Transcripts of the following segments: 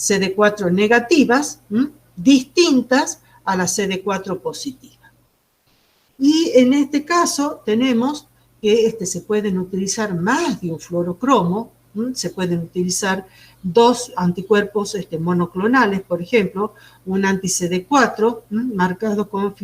CD4 negativas, distintas a la CD4 positiva. Y en este caso tenemos que se pueden utilizar más de un fluorocromo, se pueden utilizar dos anticuerpos monoclonales, por ejemplo, un anti-CD4 marcado con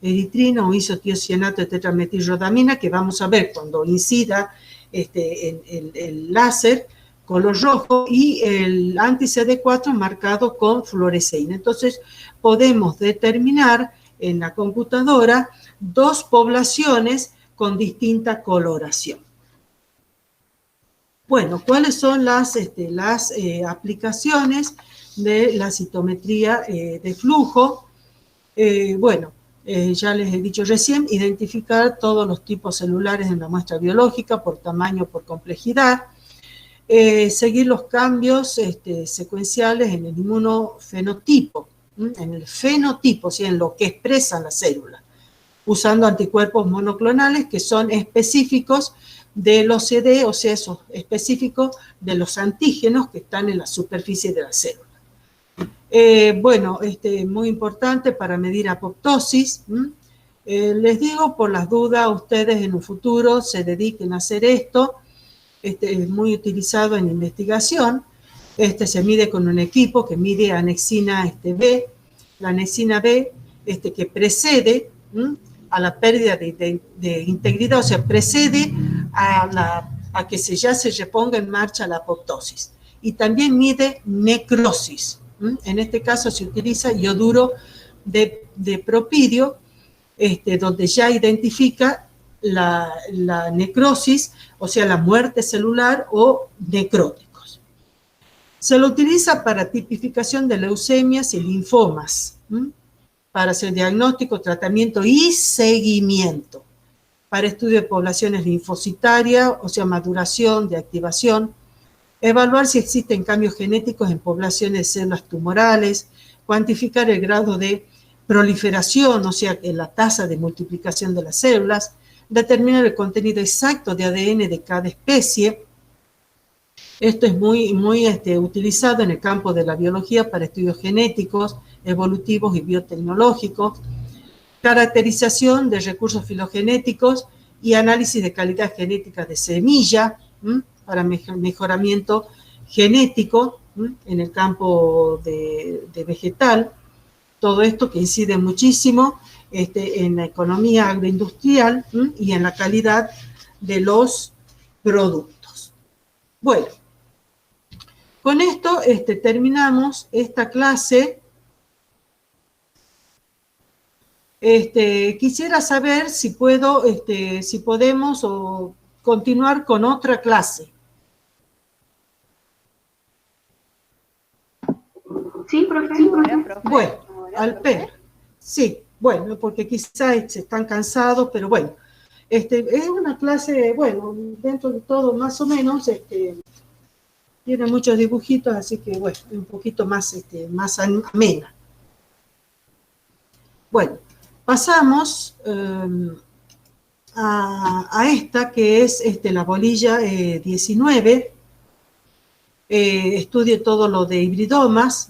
eritrina o isotiocianato de tetrametilrodamina, que vamos a ver cuando incida el láser color rojo, y el anti-CD4 marcado con fluoresceína. Entonces podemos determinar en la computadora dos poblaciones con distinta coloración. Bueno, ¿cuáles son las aplicaciones de la citometría de flujo? Ya les he dicho recién, identificar todos los tipos celulares en la muestra biológica por tamaño, por complejidad, seguir los cambios secuenciales en el inmunofenotipo, en el fenotipo, o sea, en lo que expresan las células, usando anticuerpos monoclonales que son específicos de los CD, o sea, esos específicos de los antígenos que están en la superficie de la célula. Muy importante para medir apoptosis. Les digo, por las dudas, ustedes en un futuro se dediquen a hacer esto. Es muy utilizado en investigación. Se mide con un equipo que mide anexina B, la anexina B que precede a la pérdida de integridad, o sea, precede a que ya se reponga en marcha la apoptosis. Y también mide necrosis. En este caso se utiliza ioduro de propidio, donde ya identifica la necrosis, o sea, la muerte celular o necróticos. Se lo utiliza para tipificación de leucemias y linfomas, para hacer diagnóstico, tratamiento y seguimiento, para estudio de poblaciones linfocitarias, o sea, maduración, de activación, evaluar si existen cambios genéticos en poblaciones de células tumorales, cuantificar el grado de proliferación, o sea, la tasa de multiplicación de las células, determinar el contenido exacto de ADN de cada especie. Esto es muy utilizado en el campo de la biología para estudios genéticos, evolutivos y biotecnológicos, caracterización de recursos filogenéticos y análisis de calidad genética de semilla, para mejoramiento genético en el campo de vegetal. Todo esto que incide muchísimo en la economía agroindustrial y en la calidad de los productos. Bueno, con esto terminamos esta clase. Quisiera saber si puedo, si podemos continuar con otra clase. Sí, profe. Bueno, Alper, sí, bueno, porque quizás están cansados, pero bueno, es una clase, bueno, dentro de todo más o menos, tiene muchos dibujitos, así que bueno, un poquito más, más amena. Bueno, pasamos a esta que es la bolilla 19. Estudie todo lo de hibridomas,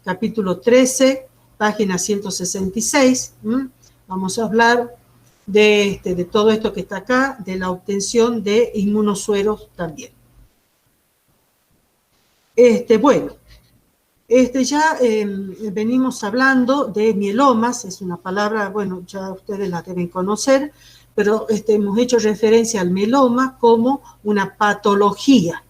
capítulo 13, página 166. Vamos a hablar de todo esto que está acá, de la obtención de inmunosueros también. Bueno, ya venimos hablando de mielomas, es una palabra, bueno, ya ustedes la deben conocer, pero hemos hecho referencia al mieloma como una patología,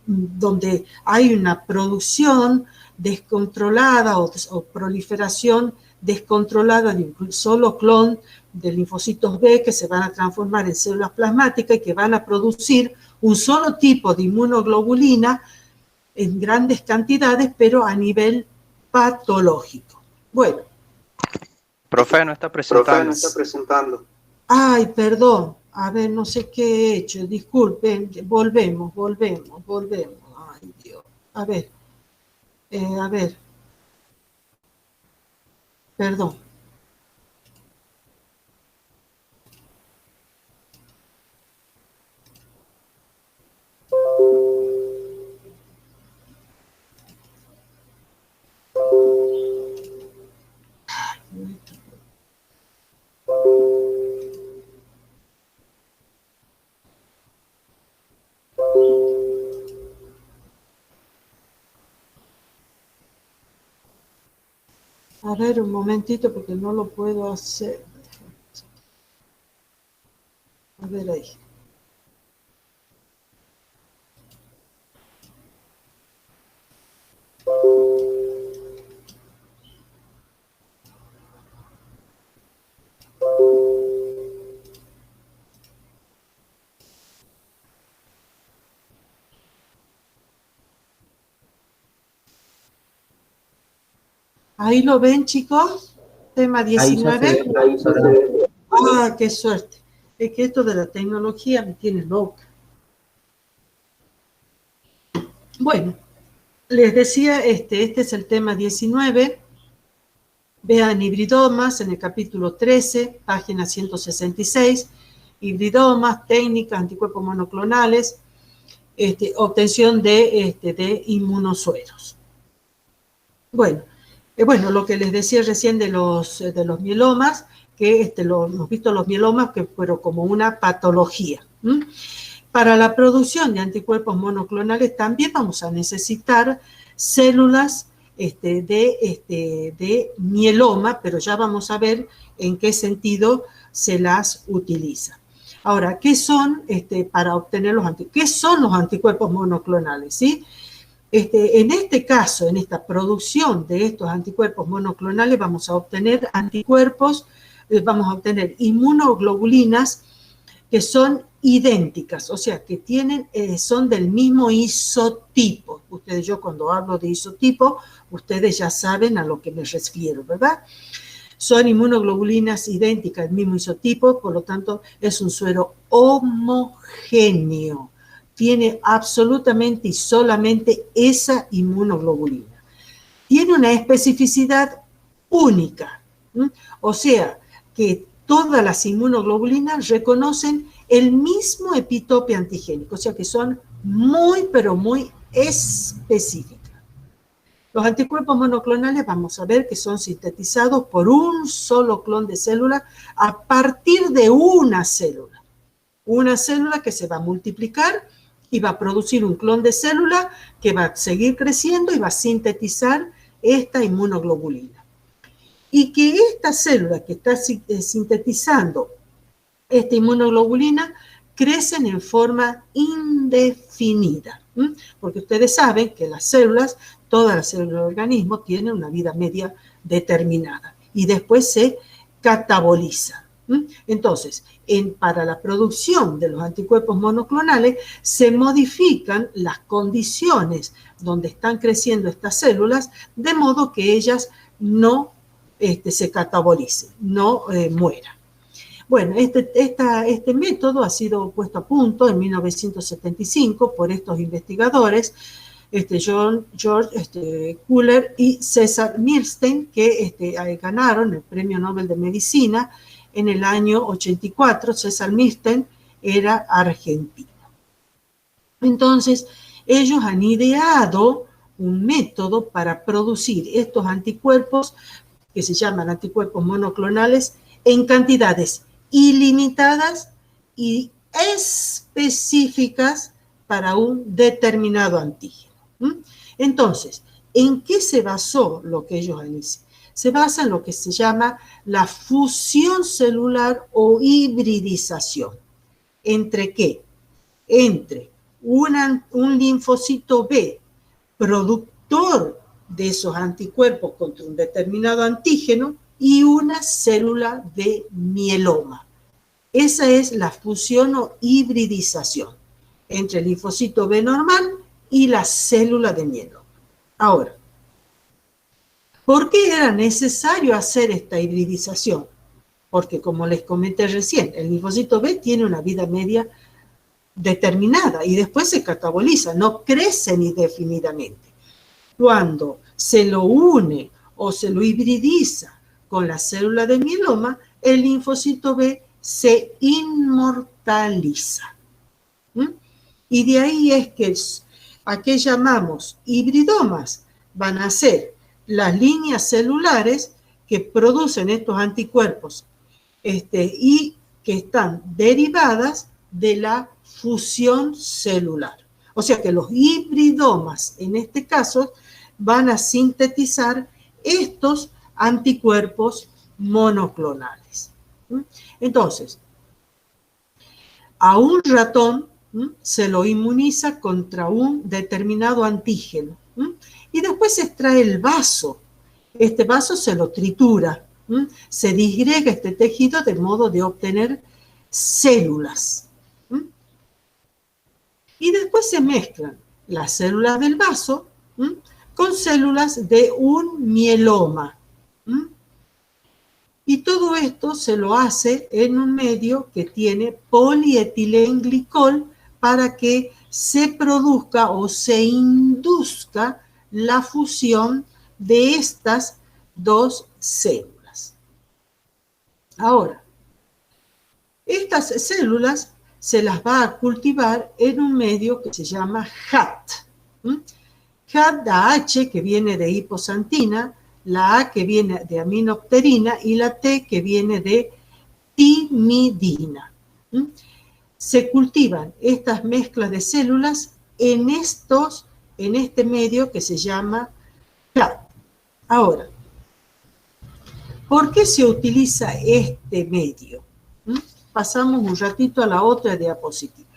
donde hay una producción descontrolada o proliferación descontrolada de un solo clon de linfocitos B que se van a transformar en células plasmáticas y que van a producir un solo tipo de inmunoglobulina en grandes cantidades, pero a nivel patológico. Bueno. Profe, no está presentando. Ay, perdón. A ver, no sé qué he hecho. Disculpen. Volvemos. Ay, Dios. A ver. Perdón. A ver, un momentito, porque no lo puedo hacer. A ver ahí. Ahí lo ven, chicos. Tema 19. Ahí se ve. Ah, qué suerte. Es que esto de la tecnología me tiene loca. Bueno, les decía, este es el tema 19. Vean hibridomas en el capítulo 13, página 166. Hibridomas, técnicas, anticuerpos monoclonales, obtención de inmunosueros. Bueno, lo que les decía recién de los mielomas, que hemos visto los mielomas, pero como una patología. Para la producción de anticuerpos monoclonales también vamos a necesitar células de mieloma, pero ya vamos a ver en qué sentido se las utiliza. Ahora, ¿qué son para obtener qué son los anticuerpos monoclonales? ¿Sí? En este caso, en esta producción de estos anticuerpos monoclonales, vamos a obtener anticuerpos, vamos a obtener inmunoglobulinas que son idénticas, o sea, que son del mismo isotipo. Yo cuando hablo de isotipo, ustedes ya saben a lo que me refiero, ¿verdad? Son inmunoglobulinas idénticas, del mismo isotipo, por lo tanto, es un suero homogéneo. Tiene absolutamente y solamente esa inmunoglobulina. Tiene una especificidad única, o sea, que todas las inmunoglobulinas reconocen el mismo epitope antigénico, o sea que son muy, pero muy específicas. Los anticuerpos monoclonales vamos a ver que son sintetizados por un solo clon de célula a partir de una célula que se va a multiplicar y va a producir un clon de célula que va a seguir creciendo y va a sintetizar esta inmunoglobulina. Y que esta célula que está sintetizando esta inmunoglobulina crecen en forma indefinida, porque ustedes saben que las células, todas las células del organismo tienen una vida media determinada y después se catabolizan. Entonces, para la producción de los anticuerpos monoclonales se modifican las condiciones donde están creciendo estas células de modo que ellas no se catabolicen, no mueran. Bueno, este método ha sido puesto a punto en 1975 por estos investigadores, George Kuller y César Milstein, que ganaron el Premio Nobel de Medicina en el año 84. César Milstein era argentino. Entonces, ellos han ideado un método para producir estos anticuerpos que se llaman anticuerpos monoclonales en cantidades ilimitadas y específicas para un determinado antígeno. Entonces, ¿en qué se basó lo que ellos han hecho? Se basa en lo que se llama la fusión celular o hibridización. ¿Entre qué? Entre un linfocito B productor de esos anticuerpos contra un determinado antígeno y una célula de mieloma. Esa es la fusión o hibridización entre el linfocito B normal y la célula de mieloma. Ahora, ¿por qué era necesario hacer esta hibridización? Porque, como les comenté recién, el linfocito B tiene una vida media determinada y después se cataboliza, no crece indefinidamente. Cuando se lo une o se lo hibridiza con la célula de mieloma, el linfocito B se inmortaliza. Y de ahí es que a qué llamamos hibridomas van a ser las líneas celulares que producen estos anticuerpos y que están derivadas de la fusión celular. O sea que los hibridomas, en este caso, van a sintetizar estos anticuerpos monoclonales. Entonces, a un ratón se lo inmuniza contra un determinado antígeno y después se extrae el vaso. Este vaso se lo tritura, se disgrega este tejido de modo de obtener células. Y después se mezclan las células del vaso con células de un mieloma. Y todo esto se lo hace en un medio que tiene polietilenglicol para que se produzca o se induzca la fusión de estas dos células. Ahora, estas células se las va a cultivar en un medio que se llama HAT. HAT, la H que viene de hiposantina, la A que viene de aminopterina y la T que viene de timidina. Se cultivan estas mezclas de células en este medio que se llama HAT. Ahora, ¿por qué se utiliza este medio? Pasamos un ratito a la otra diapositiva.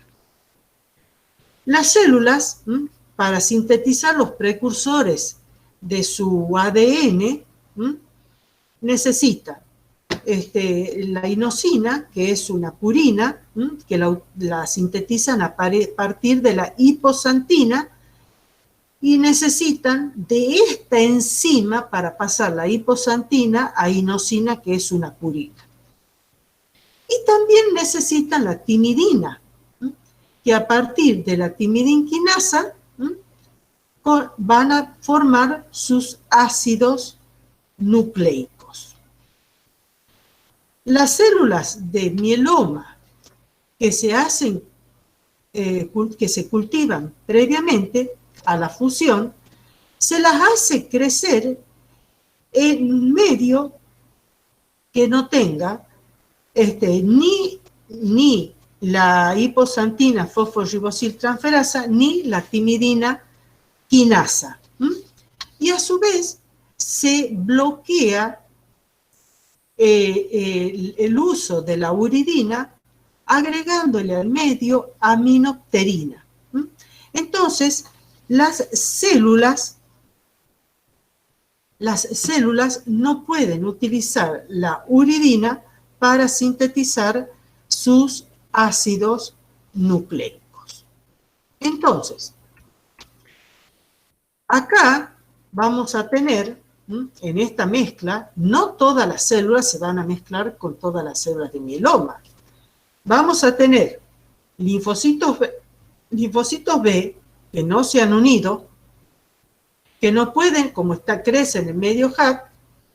Las células, para sintetizar los precursores de su ADN, necesitan la inosina, que es una purina, que la sintetizan a partir de la hiposantina, y necesitan de esta enzima para pasar la hiposantina a inosina, que es una purina. Y también necesitan la timidina, que a partir de la timidinquinasa van a formar sus ácidos nucleicos. Las células de mieloma que se cultivan previamente a la fusión, se las hace crecer en un medio que no tenga ni la hiposantina fosforibosiltransferasa ni la timidina quinasa. Y a su vez se bloquea el uso de la uridina agregándole al medio aminopterina. Entonces, las células no pueden utilizar la uridina para sintetizar sus ácidos nucleicos. Entonces, acá vamos a tener, en esta mezcla, no todas las células se van a mezclar con todas las células de mieloma. Vamos a tener linfocitos B que no se han unido, que no pueden, como crece en el medio HAT,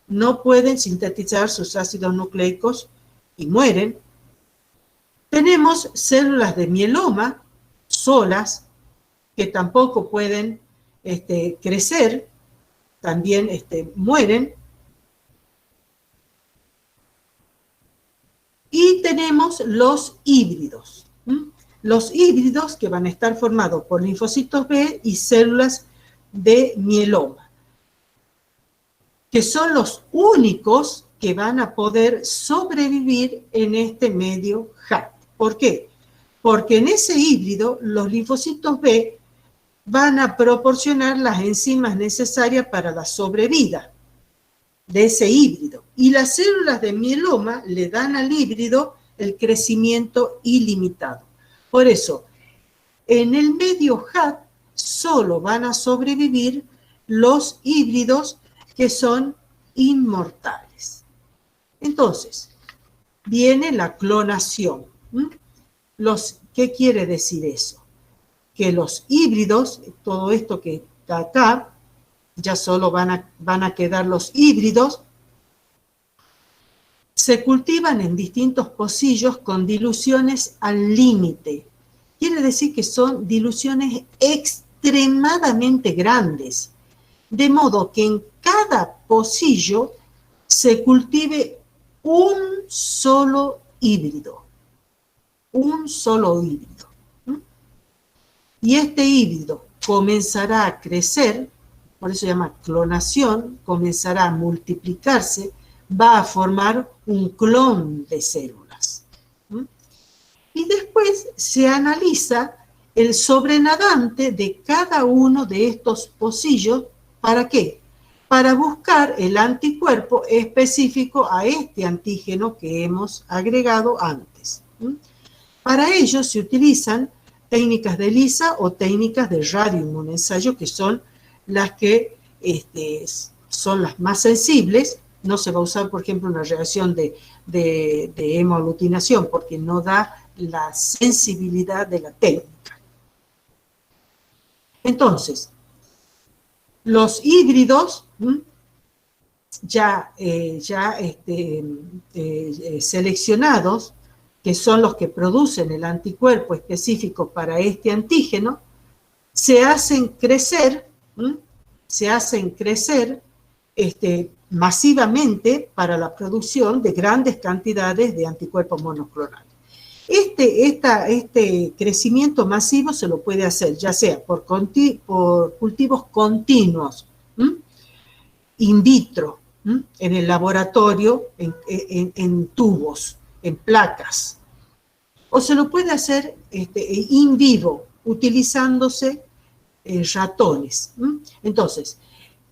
no pueden sintetizar sus ácidos nucleicos y mueren. Tenemos células de mieloma solas que tampoco pueden crecer, también mueren. Y tenemos los híbridos. Los híbridos que van a estar formados por linfocitos B y células de mieloma, que son los únicos que van a poder sobrevivir en este medio HAT. ¿Por qué? Porque en ese híbrido los linfocitos B van a proporcionar las enzimas necesarias para la sobrevida de ese híbrido. Y las células de mieloma le dan al híbrido el crecimiento ilimitado. Por eso, en el medio HAT solo van a sobrevivir los híbridos que son inmortales. Entonces, viene la clonación. ¿Qué quiere decir eso? Que los híbridos, todo esto que está acá, ya solo van a quedar los híbridos, se cultivan en distintos pocillos con diluciones al límite. Quiere decir que son diluciones extremadamente grandes, de modo que en cada pocillo se cultive un solo híbrido. Un solo híbrido. Y este híbrido comenzará a crecer por eso se llama clonación, comenzará a multiplicarse, va a formar un clon de células. Y después se analiza el sobrenadante de cada uno de estos pocillos. ¿Para qué? Para buscar el anticuerpo específico a este antígeno que hemos agregado antes. Para ello se utilizan técnicas de ELISA o técnicas de radioinmunoensayo, que son las que son las más sensibles. No se va a usar, por ejemplo, una reacción de hemoaglutinación porque no da la sensibilidad de la técnica. Entonces, los híbridos seleccionados, que son los que producen el anticuerpo específico para este antígeno, se hacen crecer masivamente para la producción de grandes cantidades de anticuerpos monoclonales. Este crecimiento masivo se lo puede hacer ya sea por cultivos continuos, in vitro, en el laboratorio, en tubos, en placas, o se lo puede hacer in vivo, utilizándose ratones. Entonces,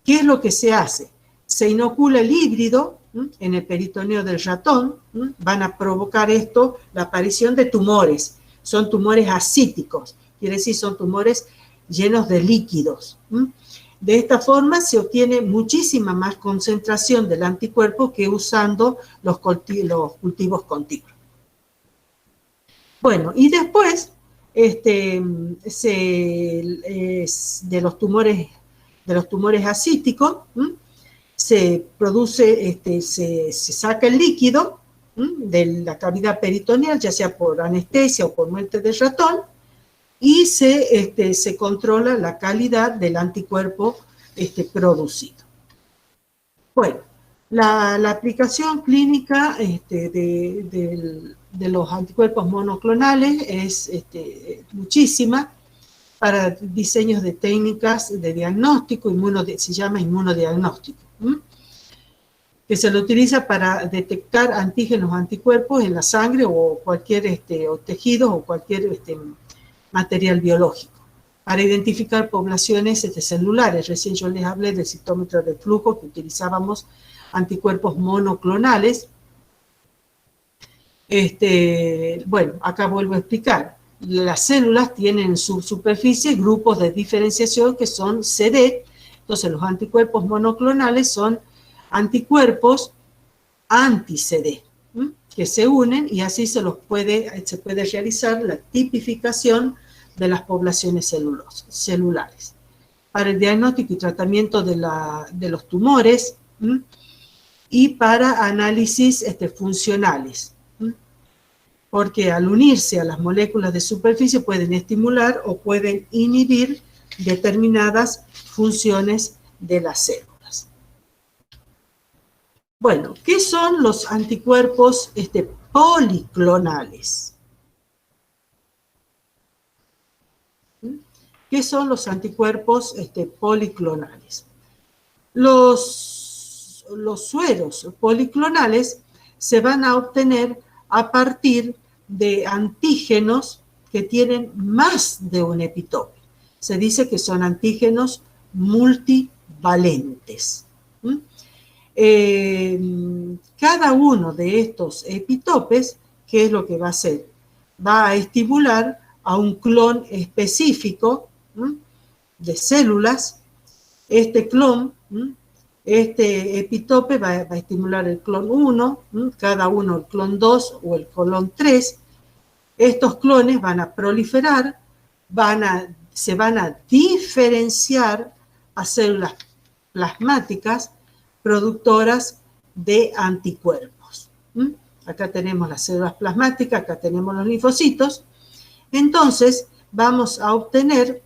¿qué es lo que se hace? Se inocula el híbrido en el peritoneo del ratón, van a provocar esto la aparición de tumores. Son tumores ascíticos, quiere decir son tumores llenos de líquidos. De esta forma se obtiene muchísima más concentración del anticuerpo que usando los cultivos continuos. Bueno, y después de los tumores ascíticos, se produce, se saca el líquido de la cavidad peritoneal, ya sea por anestesia o por muerte del ratón, y se controla la calidad del anticuerpo producido. Bueno, la aplicación clínica de los anticuerpos monoclonales es muchísima para diseños de técnicas de diagnóstico, se llama inmunodiagnóstico, que se lo utiliza para detectar antígenos o anticuerpos en la sangre o cualquier tejidos o cualquier material biológico, para identificar poblaciones celulares. Recién yo les hablé del citómetro de flujo, que utilizábamos anticuerpos monoclonales. Bueno, acá vuelvo a explicar. Las células tienen en su superficie grupos de diferenciación que son CD. Entonces los anticuerpos monoclonales son anticuerpos anti-CD, que se unen y así se puede realizar la tipificación de las poblaciones celulares. Para el diagnóstico y tratamiento de los tumores y para análisis funcionales, porque al unirse a las moléculas de superficie pueden estimular o pueden inhibir determinadas funciones de las células. Bueno, ¿qué son los anticuerpos policlonales? ¿Qué son los anticuerpos policlonales? Los sueros policlonales se van a obtener a partir de antígenos que tienen más de un epitope. Se dice que son antígenos multivalentes. Cada uno de estos epitopes, ¿qué es lo que va a hacer? Va a estimular a un clon específico de células. Este clon, este epitope va a estimular el clon 1, cada uno el clon 2 o el clon 3. Estos clones van a proliferar, se van a diferenciar a células plasmáticas productoras de anticuerpos. Acá tenemos las células plasmáticas, acá tenemos los linfocitos. Entonces vamos a obtener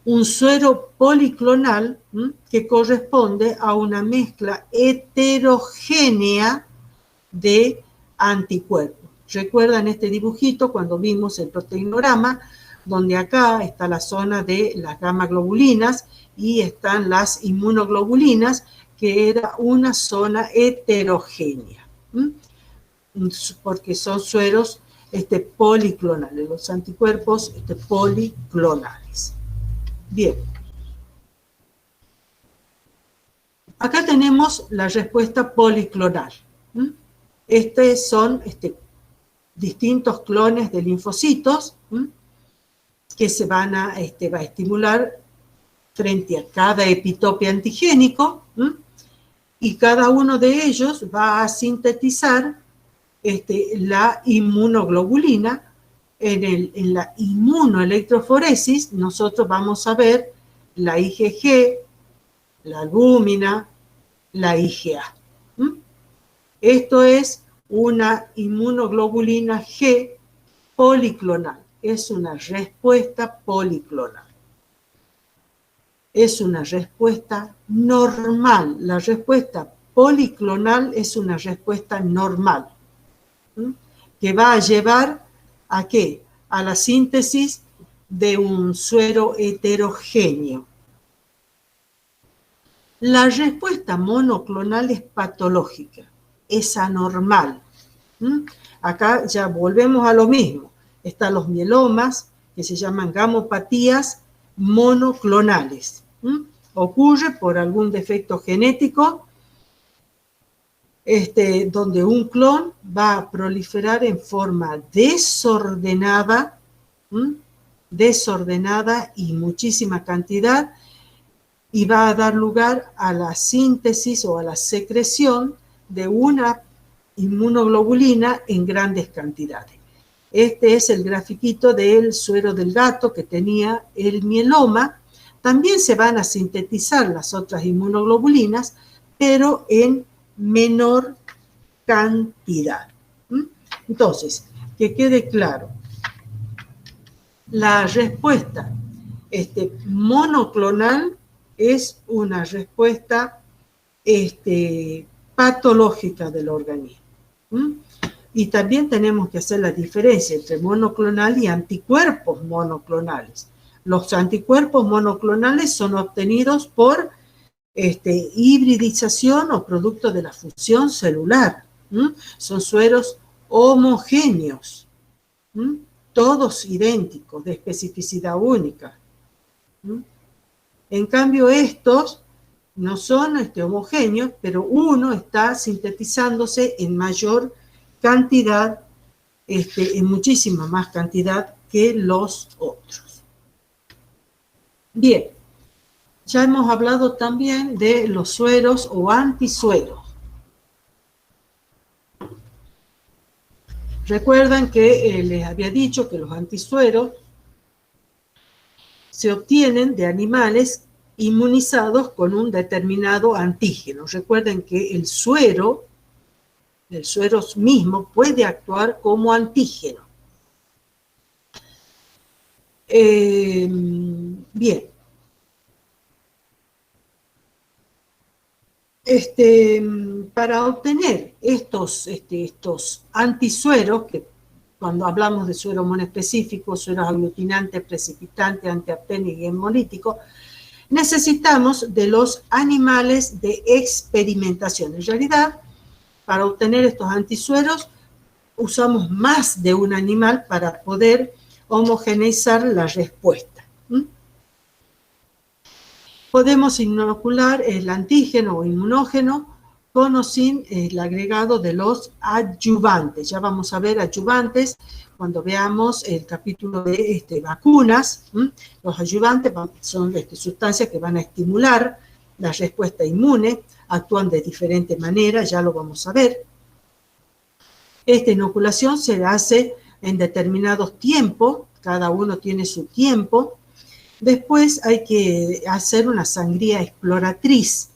un suero policlonal que corresponde a una mezcla heterogénea de anticuerpos. ¿Recuerdan este dibujito cuando vimos el proteinograma? donde acá está la zona de las gamma globulinas y están las inmunoglobulinas, que era una zona heterogénea, porque son sueros policlonales, los anticuerpos policlonales. Bien. Acá tenemos la respuesta policlonal. Son distintos clones de linfocitos que se van a estimular frente a cada epitope antigénico, y cada uno de ellos va a sintetizar la inmunoglobulina. En la inmunoelectroforesis nosotros vamos a ver la IgG, la albúmina, la IgA. Esto es una inmunoglobulina G policlonal. Es una respuesta policlonal. Es una respuesta normal. La respuesta policlonal es una respuesta normal, que va a llevar ¿a qué? A la síntesis de un suero heterogéneo. La respuesta monoclonal es patológica, es anormal. Acá ya volvemos a lo mismo. Están los mielomas, que se llaman gamopatías monoclonales. Ocurre por algún defecto genético, donde un clon va a proliferar en forma desordenada, desordenada y muchísima cantidad, y va a dar lugar a la síntesis o a la secreción de una inmunoglobulina en grandes cantidades. Este es el grafiquito del suero del gato que tenía el mieloma. También se van a sintetizar las otras inmunoglobulinas, pero en menor cantidad. Entonces, que quede claro, la respuesta monoclonal es una respuesta patológica del organismo. Y también tenemos que hacer la diferencia entre monoclonal y anticuerpos monoclonales. Los anticuerpos monoclonales son obtenidos por hibridización o producto de la fusión celular. Son sueros homogéneos, todos idénticos, de especificidad única. En cambio, estos no son homogéneos, pero uno está sintetizándose en mayor cantidad, en muchísima más cantidad que los otros. Bien, ya hemos hablado también de los sueros o antisueros. Recuerdan que les había dicho que los antisueros se obtienen de animales inmunizados con un determinado antígeno. Recuerden que el suero mismo puede actuar como antígeno. Bien. Para obtener estos antisueros, que cuando hablamos de suero monoespecífico, sueros aglutinantes, precipitantes, antiapténicos y hemolíticos, necesitamos de los animales de experimentación. En realidad, para obtener estos antisueros, usamos más de un animal para poder homogeneizar la respuesta. Podemos inocular el antígeno o inmunógeno con o sin el agregado de los adyuvantes. Ya vamos a ver adyuvantes cuando veamos el capítulo de vacunas. Los adyuvantes son sustancias que van a estimular la respuesta inmune, actúan de diferente manera, ya lo vamos a ver. Esta inoculación se hace en determinados tiempos, cada uno tiene su tiempo. Después hay que hacer una sangría exploratriz.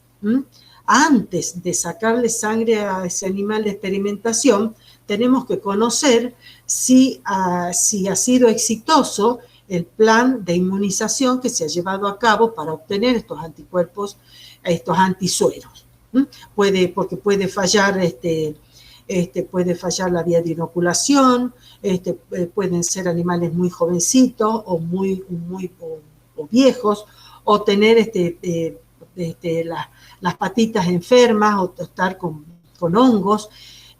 Antes de sacarle sangre a ese animal de experimentación, tenemos que conocer si ha sido exitoso el plan de inmunización que se ha llevado a cabo para obtener estos anticuerpos, estos antisueros. Porque puede fallar puede fallar la vía de inoculación, pueden ser animales muy jovencitos o o viejos, o tener las patitas enfermas o estar con hongos,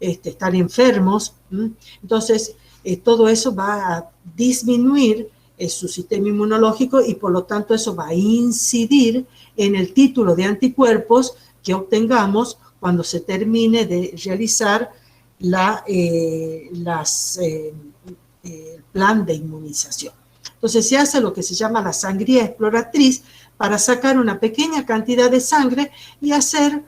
estar enfermos. Entonces, todo eso va a disminuir su sistema inmunológico y por lo tanto eso va a incidir en el título de anticuerpos que obtengamos cuando se termine de realizar el plan de inmunización. Entonces se hace lo que se llama la sangría exploratriz para sacar una pequeña cantidad de sangre y hacer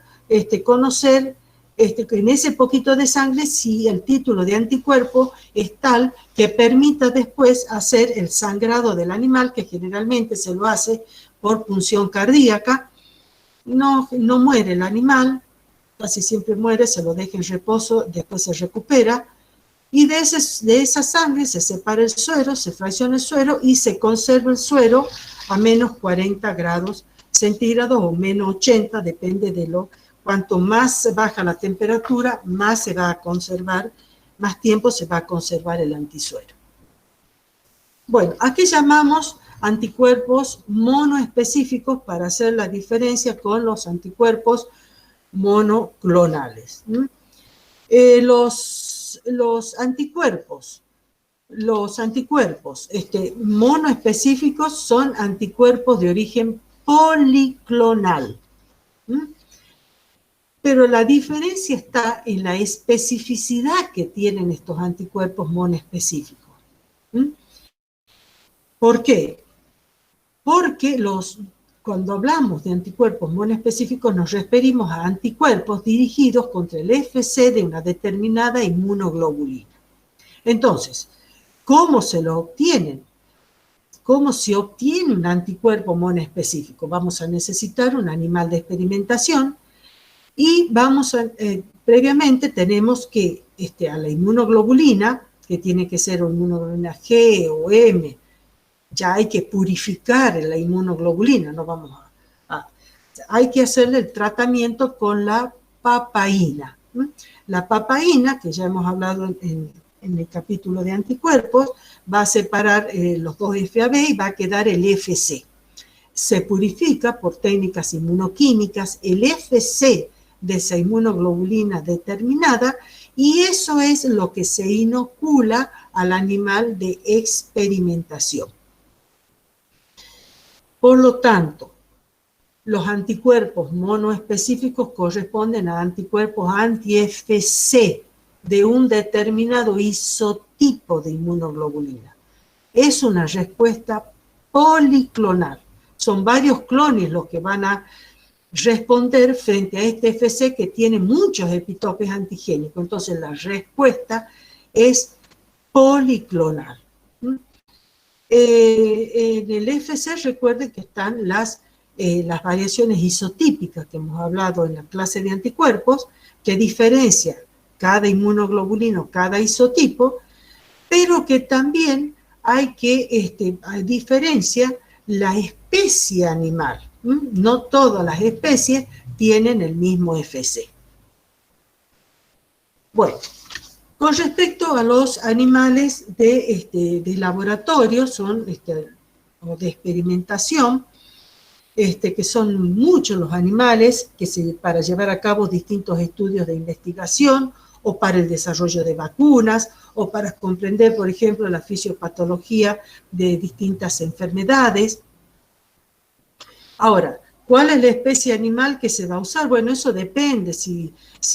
conocer en ese poquito de sangre si el título de anticuerpo es tal que permita después hacer el sangrado del animal, que generalmente se lo hace por punción cardíaca. No muere el animal, casi siempre muere, se lo deja en reposo, después se recupera, y de esa sangre se separa el suero, se fracciona el suero y se conserva el suero a menos 40 grados centígrados o menos 80, depende de cuanto más baja la temperatura, más se va a conservar, más tiempo se va a conservar el antisuero. Bueno, aquí llamamos anticuerpos monoespecíficos para hacer la diferencia con los anticuerpos monoclonales. Los anticuerpos monoespecíficos son anticuerpos de origen policlonal. Pero la diferencia está en la especificidad que tienen estos anticuerpos monoespecíficos. ¿Por qué? Porque cuando hablamos de anticuerpos monoespecíficos nos referimos a anticuerpos dirigidos contra el FC de una determinada inmunoglobulina. Entonces, ¿cómo se lo obtienen? ¿Cómo se obtiene un anticuerpo monoespecífico? Vamos a necesitar un animal de experimentación y previamente tenemos que a la inmunoglobulina, que tiene que ser inmunoglobulina G o M, ya hay que purificar la inmunoglobulina, hay que hacerle el tratamiento con la papaína. La papaína, que ya hemos hablado en el capítulo de anticuerpos, va a separar los dos FAB y va a quedar el FC. Se purifica por técnicas inmunoquímicas el FC de esa inmunoglobulina determinada y eso es lo que se inocula al animal de experimentación. Por lo tanto, los anticuerpos monoespecíficos corresponden a anticuerpos anti-FC de un determinado isotipo de inmunoglobulina. Es una respuesta policlonal. Son varios clones los que van a responder frente a este FC que tiene muchos epitopes antigénicos. Entonces, la respuesta es policlonal. En el FC recuerden que están las variaciones isotípicas que hemos hablado en la clase de anticuerpos, que diferencia cada inmunoglobulina, cada isotipo, pero que también hay que diferenciar la especie animal. No todas las especies tienen el mismo FC. Bueno, con respecto a los animales de laboratorio, o de experimentación, que son muchos los animales para llevar a cabo distintos estudios de investigación o para el desarrollo de vacunas o para comprender, por ejemplo, la fisiopatología de distintas enfermedades. Ahora, ¿cuál es la especie animal que se va a usar? Bueno, eso depende si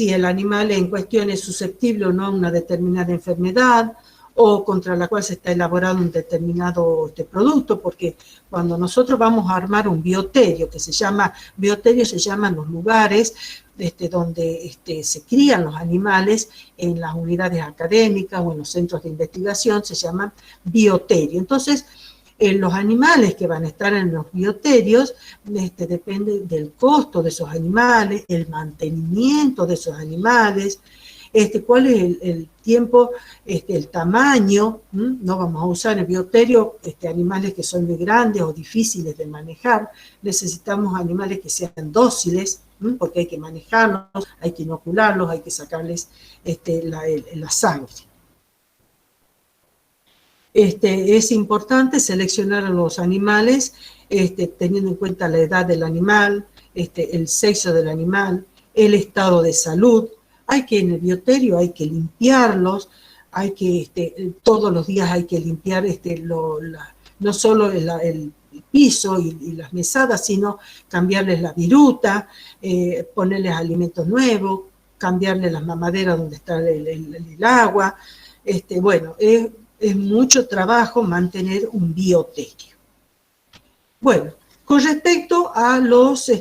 el animal en cuestión es susceptible o no a una determinada enfermedad o contra la cual se está elaborando un determinado producto, porque cuando nosotros vamos a armar un bioterio, bioterio se llaman los lugares donde se crían los animales en las unidades académicas o en los centros de investigación, se llaman bioterio. Entonces, los animales que van a estar en los bioterios depende del costo de esos animales, el mantenimiento de esos animales, cuál es el tiempo, el tamaño. No vamos a usar en bioterio animales que son muy grandes o difíciles de manejar. Necesitamos animales que sean dóciles. porque hay que manejarlos, hay que inocularlos, hay que sacarles la sangre. Es importante seleccionar a los animales teniendo en cuenta la edad del animal, el sexo del animal, el estado de salud. Hay que en el bioterio hay que limpiarlos, hay que todos los días hay que limpiar no solo el piso y las mesadas, sino cambiarles la viruta, ponerles alimentos nuevos, cambiarles las mamaderas donde está el agua. Bueno, es mucho trabajo mantener un bioterio. Bueno, con respecto a los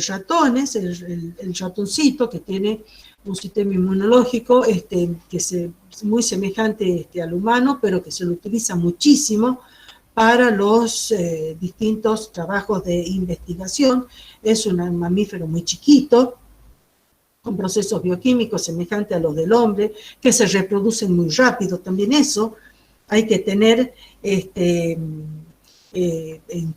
ratones, el ratoncito que tiene un sistema inmunológico que es muy semejante al humano, pero que se lo utiliza muchísimo para los distintos trabajos de investigación. Es un mamífero muy chiquito, con procesos bioquímicos semejantes a los del hombre, que se reproducen muy rápido. También eso hay que tener en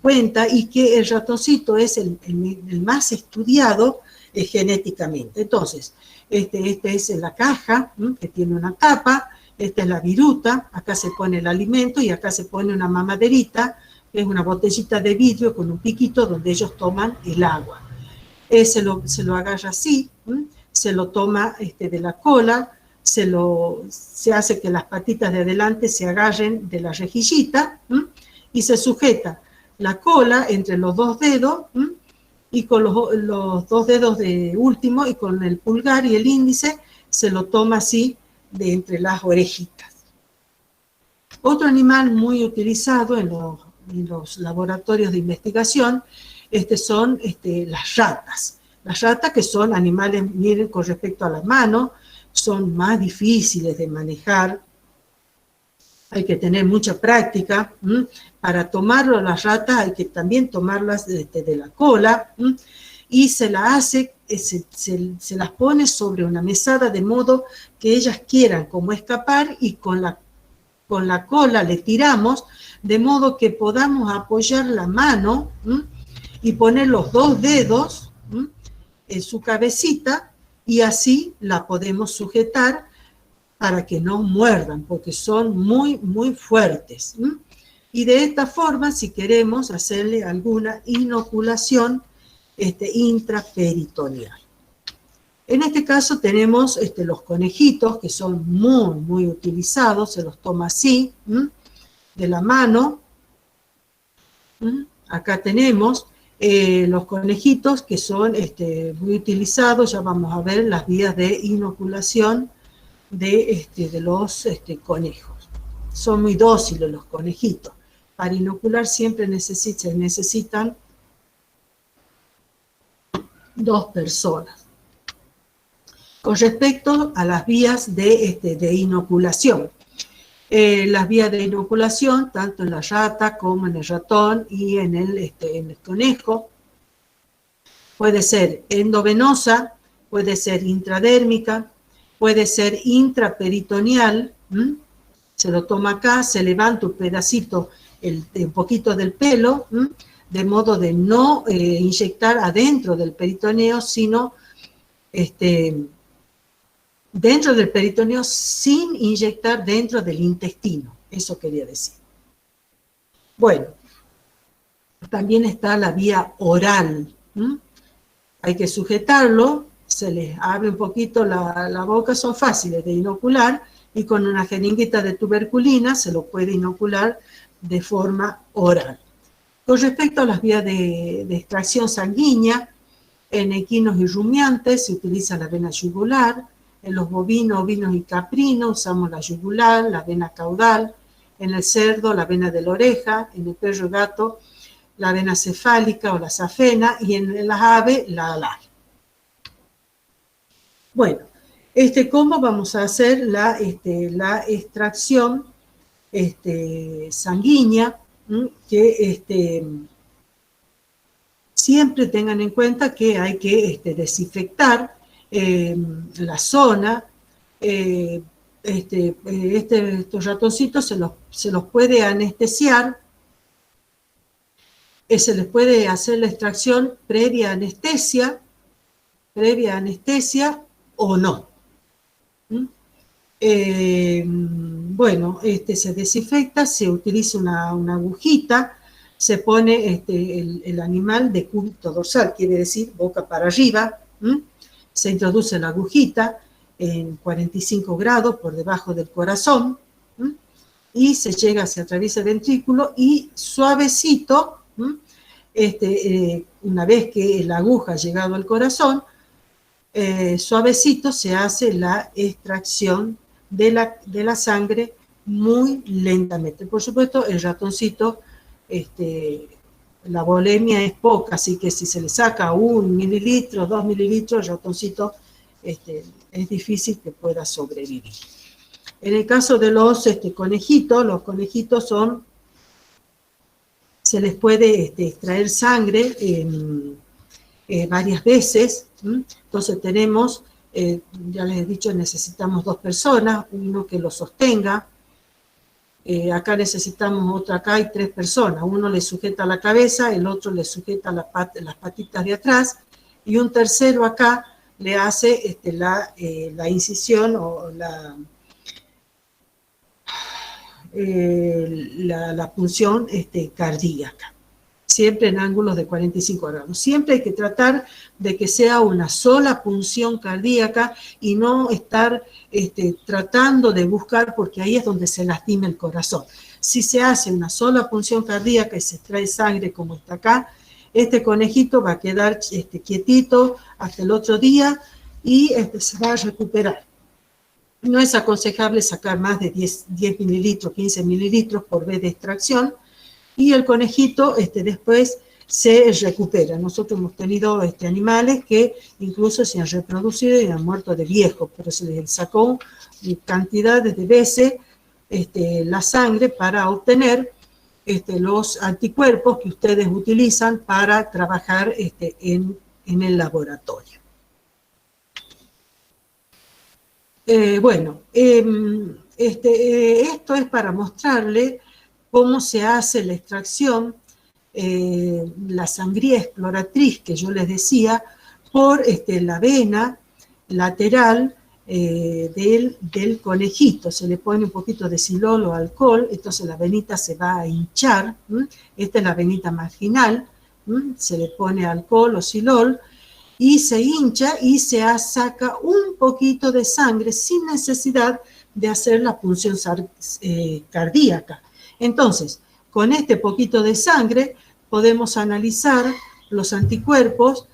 cuenta, y que el ratoncito es el más estudiado genéticamente. Entonces, es la caja, que tiene una tapa, esta es la viruta, acá se pone el alimento y acá se pone una mamaderita, que es una botellita de vidrio con un piquito donde ellos toman el agua. Se lo agarra así, se lo toma de la cola, se hace que las patitas de adelante se agarren de la rejillita y se sujeta la cola entre los dos dedos y con los dos dedos de último y con el pulgar y el índice se lo toma así de entre las orejitas. Otro animal muy utilizado en los laboratorios de investigación son las ratas. Las ratas, que son animales, miren, con respecto a las manos, son más difíciles de manejar. Hay que tener mucha práctica. Para tomarlo a las ratas hay que también tomarlas de la cola, y se las pone sobre una mesada de modo que ellas quieran como escapar, y con la cola le tiramos de modo que podamos apoyar la mano y poner los dos dedos en su cabecita, y así la podemos sujetar para que no muerdan, porque son muy, muy fuertes. Y de esta forma, si queremos hacerle alguna inoculación intraperitoneal. En este caso tenemos los conejitos, que son muy, muy utilizados, se los toma así, de la mano. Acá tenemos los conejitos, que son muy utilizados. Ya vamos a ver las vías de inoculación de los conejos. Son muy dóciles los conejitos. Para inocular siempre se necesitan 2 personas. Con respecto a las vías de inoculación, las vías de inoculación, tanto en la rata como en el ratón y en el conejo, puede ser endovenosa, puede ser intradérmica, puede ser intraperitoneal. Se lo toma acá, se levanta un pedacito, un poquito del pelo, de modo de no inyectar adentro del peritoneo, sino dentro del peritoneo sin inyectar dentro del intestino. Eso quería decir. Bueno, también está la vía oral. Hay que sujetarlo, se les abre un poquito la boca, son fáciles de inocular, y con una jeringuita de tuberculina se lo puede inocular de forma oral. Con respecto a las vías de extracción sanguínea, en equinos y rumiantes se utiliza la vena yugular, en los bovinos, ovinos y caprinos usamos la yugular, la vena caudal, en el cerdo la vena de la oreja, en el perro y gato la vena cefálica o la safena, y en las aves la alar. Bueno, ¿cómo vamos a hacer la extracción sanguínea? Que siempre tengan en cuenta que hay que desinfectar la zona. Estos ratoncitos se los puede anestesiar, se les puede hacer la extracción previa anestesia, previa anestesia o no. Bueno, se desinfecta, se utiliza una agujita, se pone el animal de cúbito dorsal, quiere decir boca para arriba, se introduce la agujita en 45 grados por debajo del corazón, y se llega, se atraviesa el ventrículo y suavecito, una vez que la aguja ha llegado al corazón, suavecito se hace la extracción de la sangre muy lentamente. Por supuesto, el ratoncito, la volemia es poca, así que si se le saca 1 mililitro, 2 mililitros, el ratoncito es difícil que pueda sobrevivir. En el caso de los conejitos, los conejitos se les puede extraer sangre varias veces. Entonces tenemos, ya les he dicho, necesitamos 2 personas, uno que lo sostenga. Acá necesitamos otra, acá hay 3 personas, uno le sujeta la cabeza, el otro le sujeta las patitas de atrás, y un tercero acá le hace la incisión o la punción cardíaca, siempre en ángulos de 45 grados. Siempre hay que tratar de que sea una sola punción cardíaca y no estar tratando de buscar, porque ahí es donde se lastima el corazón. Si se hace una sola punción cardíaca y se extrae sangre como está acá, este conejito va a quedar quietito hasta el otro día y se va a recuperar. No es aconsejable sacar más de 10 mililitros, 15 mililitros por vez de extracción, y el conejito después se recupera. Nosotros hemos tenido animales que incluso se han reproducido y han muerto de viejos, pero se les sacó cantidades de veces la sangre para obtener los anticuerpos que ustedes utilizan para trabajar en el laboratorio. Bueno, esto es para mostrarle cómo se hace la extracción, la sangría exploratriz que yo les decía, por la vena lateral del conejito. Se le pone un poquito de silol o alcohol, entonces la venita se va a hinchar. Esta es la venita marginal, se le pone alcohol o silol, y se hincha y se saca un poquito de sangre sin necesidad de hacer la punción cardíaca. Entonces, con este poquito de sangre podemos analizar los anticuerpos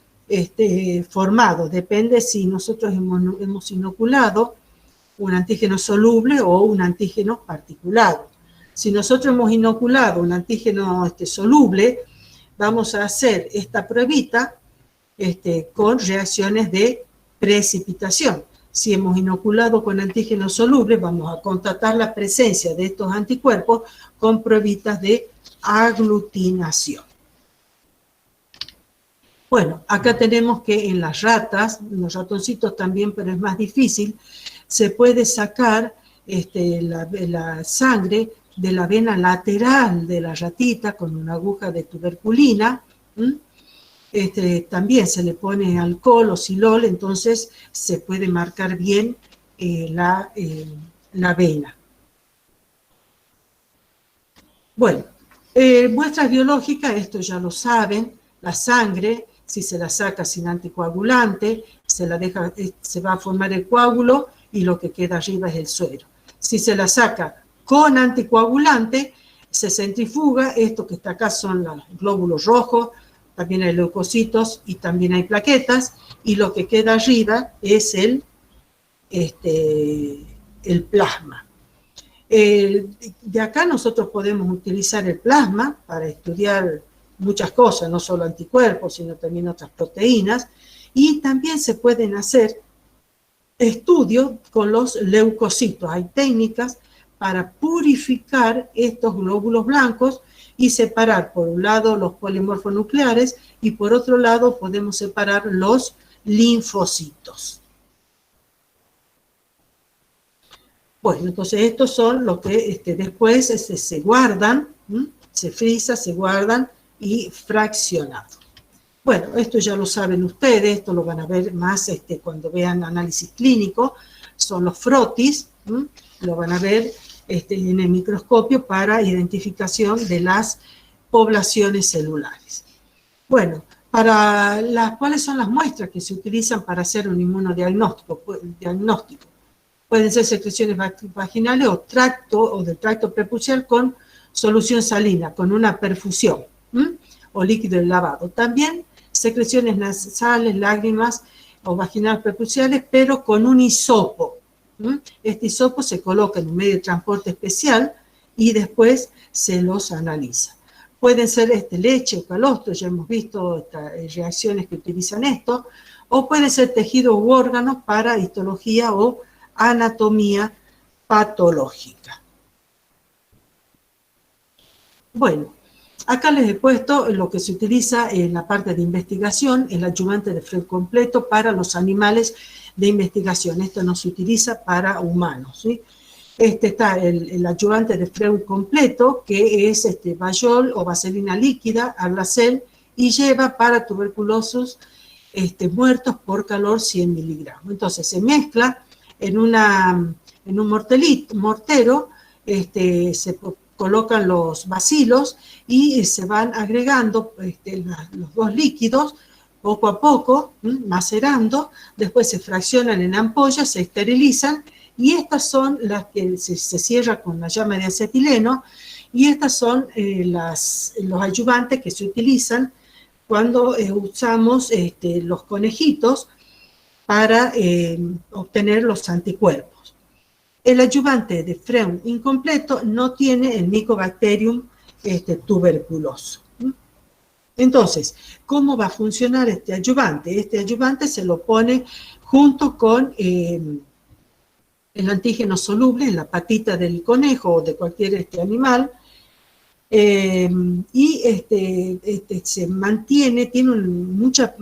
formados. Depende si nosotros hemos inoculado un antígeno soluble o un antígeno particulado. Si nosotros hemos inoculado un antígeno soluble, vamos a hacer esta pruebita con reacciones de precipitación. Si hemos inoculado con antígeno soluble, vamos a constatar la presencia de estos anticuerpos con pruebitas de aglutinación. Bueno, acá tenemos que en las ratas, en los ratoncitos también, pero es más difícil, se puede sacar la sangre de la vena lateral de la ratita con una aguja de tuberculina. También se le pone alcohol o silol, entonces se puede marcar bien la vena. Bueno, muestras biológicas, esto ya lo saben, la sangre, si se la saca sin anticoagulante, se va a formar el coágulo y lo que queda arriba es el suero. Si se la saca con anticoagulante, se centrifuga, esto que está acá son los glóbulos rojos, también hay leucocitos y también hay plaquetas, y lo que queda arriba es el plasma. De acá nosotros podemos utilizar el plasma para estudiar muchas cosas, no solo anticuerpos, sino también otras proteínas, y también se pueden hacer estudios con los leucocitos. Hay técnicas para purificar estos glóbulos blancos y separar por un lado los polimorfonucleares y por otro lado podemos separar los linfocitos. Bueno, entonces estos son los que después se guardan, se frisa, se guardan y fraccionados. Bueno, esto ya lo saben ustedes, esto lo van a ver más cuando vean análisis clínico, son los frotis, lo van a ver en el microscopio para identificación de las poblaciones celulares. Bueno, ¿cuáles son las muestras que se utilizan para hacer un inmunodiagnóstico? Pueden ser secreciones vaginales o del tracto prepucial con solución salina, con una perfusión, o líquido de lavado. También secreciones nasales, lágrimas o vaginales prepuciales, pero con un hisopo. Este hisopo se coloca en un medio de transporte especial y después se los analiza. Pueden ser leche o calostro, ya hemos visto reacciones que utilizan esto, o pueden ser tejidos u órganos para histología o anatomía patológica. Bueno, acá les he puesto lo que se utiliza en la parte de investigación, el ayudante de Freud completo para los animales de investigación. Esto no se utiliza para humanos, ¿sí? Está el ayudante de Freud completo, que es Bayol o vaselina líquida, Arlacel, y lleva para tuberculosos muertos por calor 100 miligramos. Entonces se mezcla en un mortero, se colocan los bacilos y se van agregando los dos líquidos poco a poco, macerando, después se fraccionan en ampollas, se esterilizan, y estas son las que se cierra con la llama de acetileno, y estas son los ayudantes que se utilizan cuando usamos los conejitos para obtener los anticuerpos. El ayudante de Freud incompleto no tiene el Mycobacterium tuberculoso. Entonces, ¿cómo va a funcionar este ayudante? Este ayudante se lo pone junto con el antígeno soluble en la patita del conejo o de cualquier animal, y se mantiene, tiene mucha...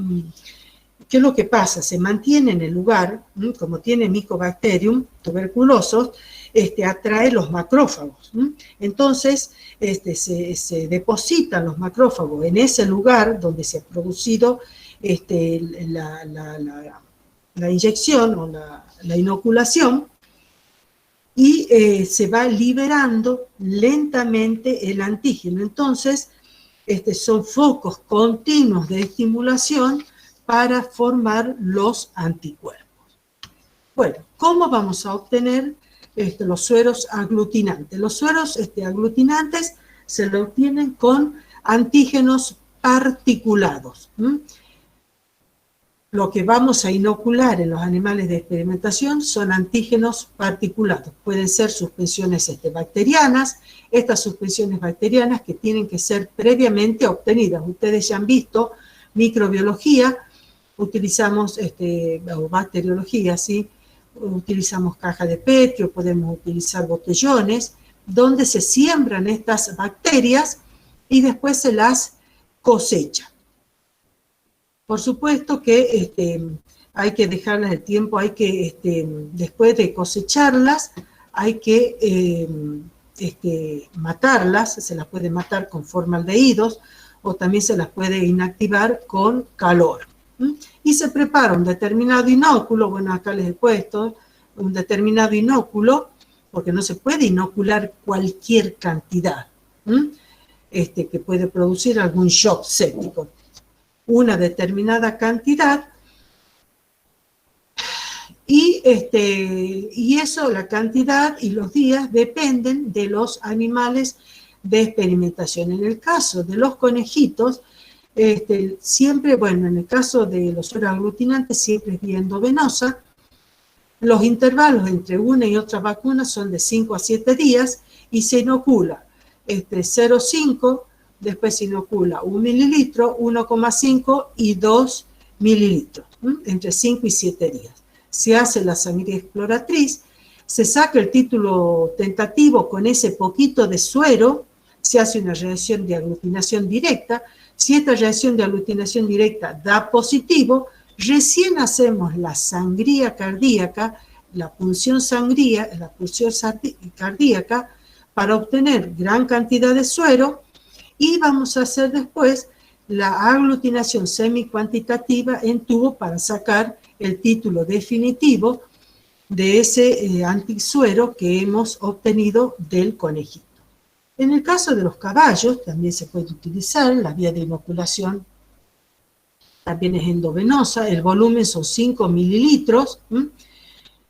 ¿Qué es lo que pasa? Se mantiene en el lugar, como tiene Mycobacterium tuberculosos, atrae los macrófagos. Entonces, se depositan los macrófagos en ese lugar donde se ha producido la inyección o la inoculación, y se va liberando lentamente el antígeno. Entonces, son focos continuos de estimulación para formar los anticuerpos. Bueno, ¿cómo vamos a obtener los sueros aglutinantes? Los sueros aglutinantes se lo obtienen con antígenos particulados. Lo que vamos a inocular en los animales de experimentación son antígenos particulados. Pueden ser suspensiones bacterianas, estas suspensiones bacterianas que tienen que ser previamente obtenidas. Ustedes ya han visto microbiología, utilizamos, o bacteriología, ¿sí? Utilizamos caja de Petri, podemos utilizar botellones, donde se siembran estas bacterias y después se las cosecha. Por supuesto que hay que dejarlas el tiempo, hay que, después de cosecharlas, hay que matarlas, se las puede matar con formaldehídos, o también se las puede inactivar con calor. Y se prepara un determinado inóculo, bueno, acá les he puesto un determinado inóculo, porque no se puede inocular cualquier cantidad, que puede producir algún shock séptico. Una determinada cantidad, y eso, la cantidad y los días dependen de los animales de experimentación. En el caso de los conejitos, siempre, bueno, en el caso de los sueros aglutinantes siempre es vía endovenosa. Los intervalos entre una y otra vacuna son de 5 a 7 días y se inocula 0,5, después se inocula 1 mililitro, 1,5 y 2 mililitros, entre 5 y 7 días. Se hace la sangría exploratriz, se saca el título tentativo con ese poquito de suero, se hace una reacción de aglutinación directa. Si esta reacción de aglutinación directa da positivo, recién hacemos la sangría cardíaca, la punción cardíaca para obtener gran cantidad de suero, y vamos a hacer después la aglutinación semicuantitativa en tubo para sacar el título definitivo de ese antisuero que hemos obtenido del conejito. En el caso de los caballos también se puede utilizar la vía de inoculación, también es endovenosa, el volumen son 5 mililitros.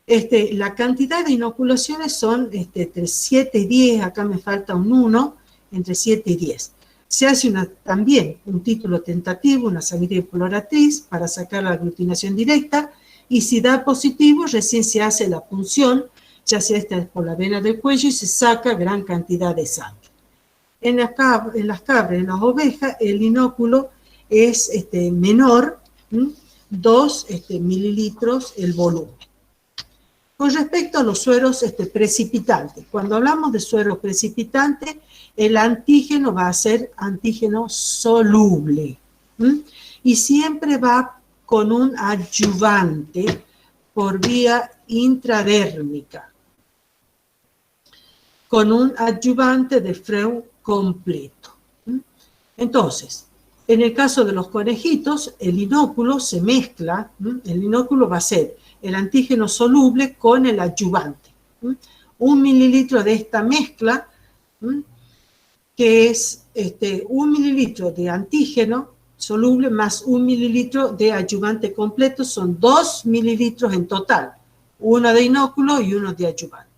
La cantidad de inoculaciones son entre 7 y 10, acá me falta un 1, entre 7 y 10. Se hace también un título tentativo, una sangría exploratriz, para sacar la aglutinación directa, y si da positivo, recién se hace la punción, ya sea esta por la vena del cuello, y se saca gran cantidad de sangre. En las cabras, en las ovejas, el inóculo es menor, 2 mililitros el volumen. Con respecto a los sueros precipitantes, cuando hablamos de suero precipitante, el antígeno va a ser antígeno soluble, y siempre va con un adyuvante por vía intradérmica, con un adyuvante de Freund completo. Entonces, en el caso de los conejitos, el inóculo se mezcla, el inóculo va a ser el antígeno soluble con el adyuvante. 1 mililitro de esta mezcla, que es 1 mililitro de antígeno soluble más 1 mililitro de adyuvante completo, son 2 mililitros en total, uno de inóculo y uno de adyuvante.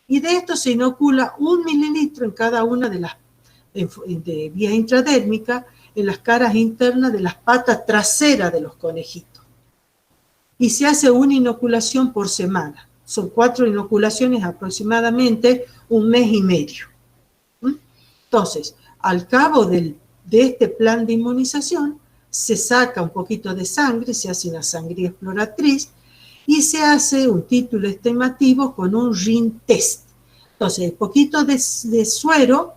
Y de esto se inocula 1 mililitro en cada una de las de vía intradérmica, en las caras internas de las patas traseras de los conejitos. Y se hace una inoculación por semana. Son 4 inoculaciones aproximadamente 1 mes y medio. Entonces, al cabo de este plan de inmunización, se saca un poquito de sangre, se hace una sangría exploratriz y se hace un título estimativo con un ring test. Entonces, un poquito de suero,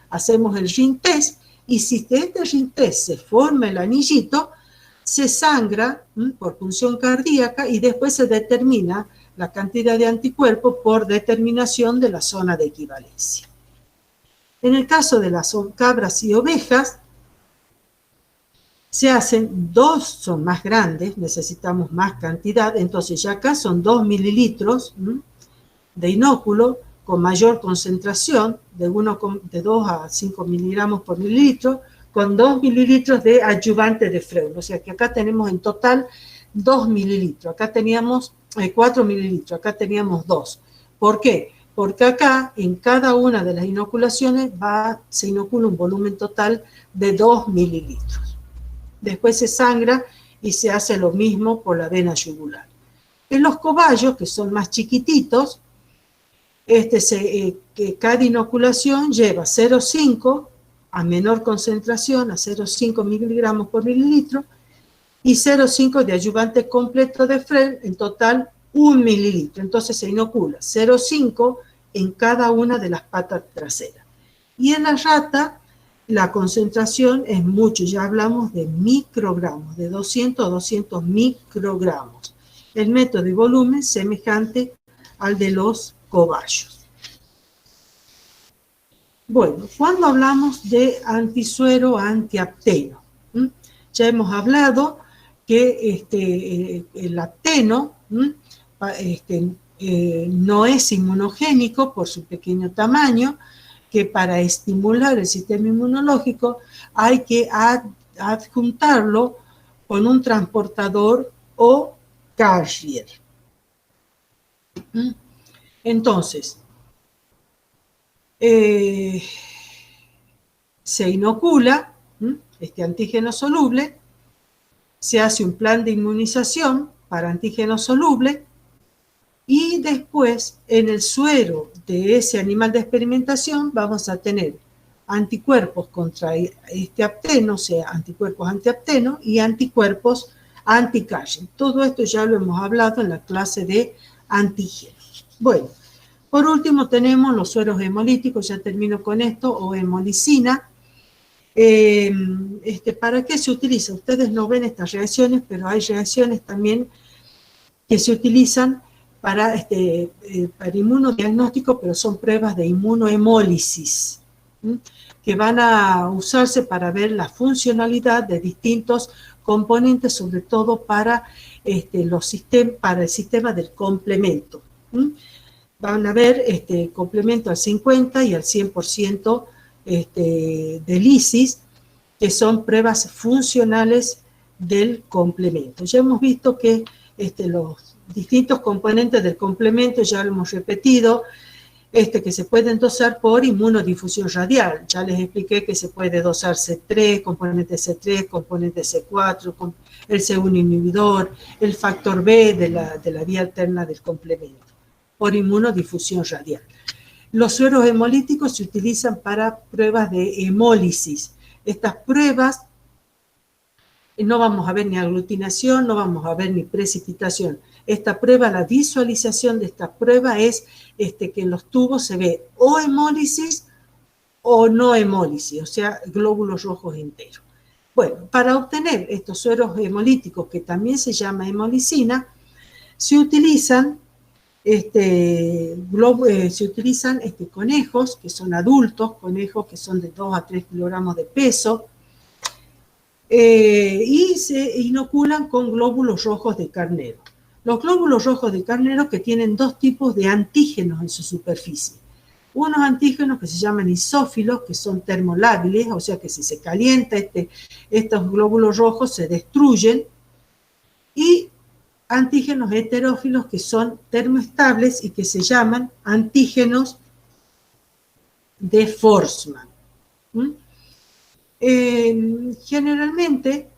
hacemos el ring test, y si de este ring test se forma el anillito, se sangra por punción cardíaca y después se determina la cantidad de anticuerpos por determinación de la zona de equivalencia. En el caso de las cabras y ovejas, se hacen 2, son más grandes, necesitamos más cantidad, entonces ya acá son 2 mililitros de inóculo con mayor concentración, de 2 a 5 miligramos por mililitro, con 2 mililitros de adyuvante de Freund. O sea que acá tenemos en total 2 mililitros, acá teníamos 4 mililitros, acá teníamos 2. ¿Por qué? Porque acá en cada una de las inoculaciones se inocula un volumen total de 2 mililitros. Después se sangra y se hace lo mismo por la vena yugular. En los cobayos, que son más chiquititos, que cada inoculación lleva 0,5 a menor concentración, a 0,5 miligramos por mililitro, y 0,5 de adyuvante completo de Freund, en total 1 mililitro. Entonces se inocula 0,5 en cada una de las patas traseras. Y en la rata, la concentración es mucho, ya hablamos de microgramos, de 200 a 200 microgramos. El método y volumen semejante al de los cobayos. Bueno, cuando hablamos de antisuero antiapteno, ya hemos hablado que el apteno no es inmunogénico por su pequeño tamaño, que para estimular el sistema inmunológico hay que adjuntarlo con un transportador o carrier. Entonces, se inocula este antígeno soluble, se hace un plan de inmunización para antígeno soluble, y después en el suero de ese animal de experimentación vamos a tener anticuerpos contra este apteno, o sea, anticuerpos antiapteno y anticuerpos anti-carrier. Todo esto ya lo hemos hablado en la clase de antígenos. Bueno, por último tenemos los sueros hemolíticos, ya termino con esto, o hemolicina. ¿Para qué se utiliza? Ustedes no ven estas reacciones, pero hay reacciones también que se utilizan para inmunodiagnóstico, pero son pruebas de inmunohemólisis. que van a usarse para ver la funcionalidad de distintos componentes, sobre todo para, para el sistema del complemento. Van a ver complemento al 50 y al 100% del ISIS, que son pruebas funcionales del complemento. Ya hemos visto que los distintos componentes del complemento, ya lo hemos repetido, que se pueden dosar por inmunodifusión radial. Ya les expliqué que se puede dosar C3, componente C3, componente C4, el C1 inhibidor, el factor B de la vía alterna del complemento, por inmunodifusión radial. Los sueros hemolíticos se utilizan para pruebas de hemólisis. Estas pruebas no vamos a ver ni aglutinación, no vamos a ver ni precipitación. Esta prueba, la visualización de esta prueba es que en los tubos se ve o hemólisis o no hemólisis, o sea, glóbulos rojos enteros. Bueno, para obtener estos sueros hemolíticos, que también se llama hemolicina, se utilizan conejos que son adultos, conejos que son de 2 a 3 kilogramos de peso, y se inoculan con glóbulos rojos de carnero. Los glóbulos rojos de carnero que tienen dos tipos de antígenos en su superficie. Unos antígenos que se llaman isófilos, que son termolábiles, o sea que si se calienta estos glóbulos rojos se destruyen, y antígenos heterófilos que son termoestables y que se llaman antígenos de Forssman. Generalmente,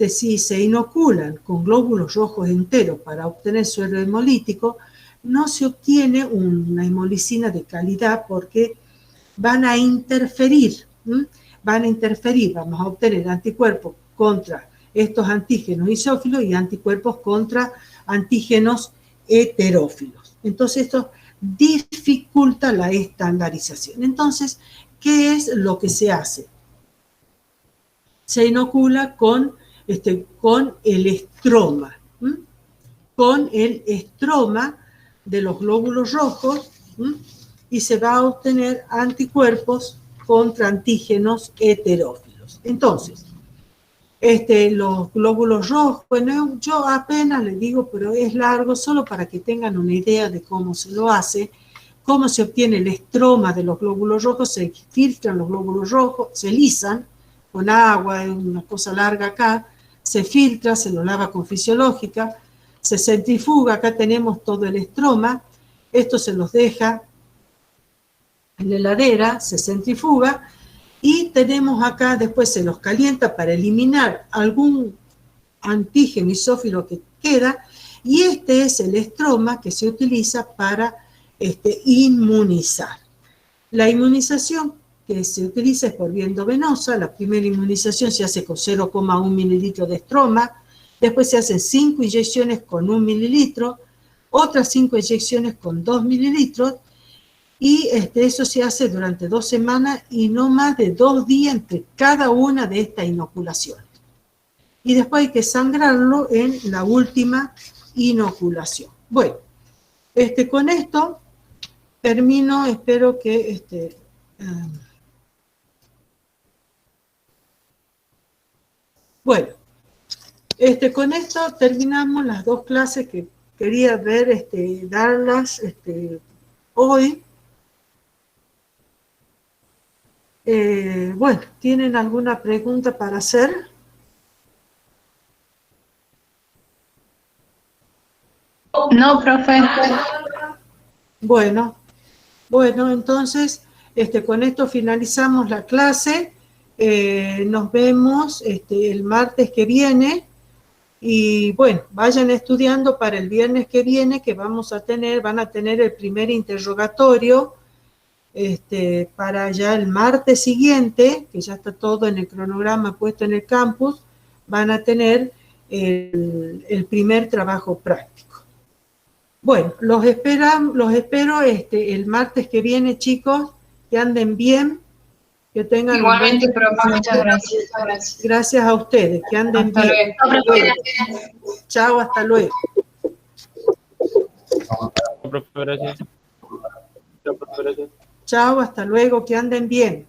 si se inoculan con glóbulos rojos enteros para obtener suero hemolítico, no se obtiene una hemolicina de calidad porque van a interferir, vamos a obtener anticuerpos contra estos antígenos isófilos y anticuerpos contra antígenos heterófilos. Entonces, esto dificulta la estandarización. Entonces, ¿qué es lo que se hace? Se inocula con el estroma, con el estroma de los glóbulos rojos, y se va a obtener anticuerpos contra antígenos heterófilos. Entonces, los glóbulos rojos, bueno, yo apenas les digo, pero es largo, solo para que tengan una idea de cómo se lo hace, cómo se obtiene el estroma de los glóbulos rojos. Se filtran los glóbulos rojos, se lisan con agua, es una cosa larga acá, se filtra, se lo lava con fisiológica, se centrifuga, acá tenemos todo el estroma, esto se los deja en la heladera, se centrifuga, y tenemos acá, después se los calienta para eliminar algún antígeno isófilo que queda, y este es el estroma que se utiliza para inmunizar. La inmunización que se utiliza es por vía endovenosa. La primera inmunización se hace con 0,1 mililitro de estroma, después se hacen 5 inyecciones con 1 mililitro, otras 5 inyecciones con 2 mililitros, y eso se hace durante 2 semanas y no más de 2 días entre cada una de estas inoculaciones. Y después hay que sangrarlo en la última inoculación. Bueno, con esto termino, espero que bueno, con esto terminamos las 2 clases que quería ver, darlas hoy. Bueno, ¿tienen alguna pregunta para hacer? No, profe. Bueno, entonces, con esto finalizamos la clase. Nos vemos el martes que viene. Y bueno, vayan estudiando para el viernes que viene, que van a tener el primer interrogatorio. Para ya el martes siguiente, que ya está todo en el cronograma puesto en el campus, van a tener el primer trabajo práctico. Bueno, los espero el martes que viene, chicos, que anden bien, que tengan igualmente, profe, muchas gracias. Gracias a ustedes, que anden hasta bien. Luego. Chao, hasta luego. Profe, gracias. Chao, hasta luego, que anden bien.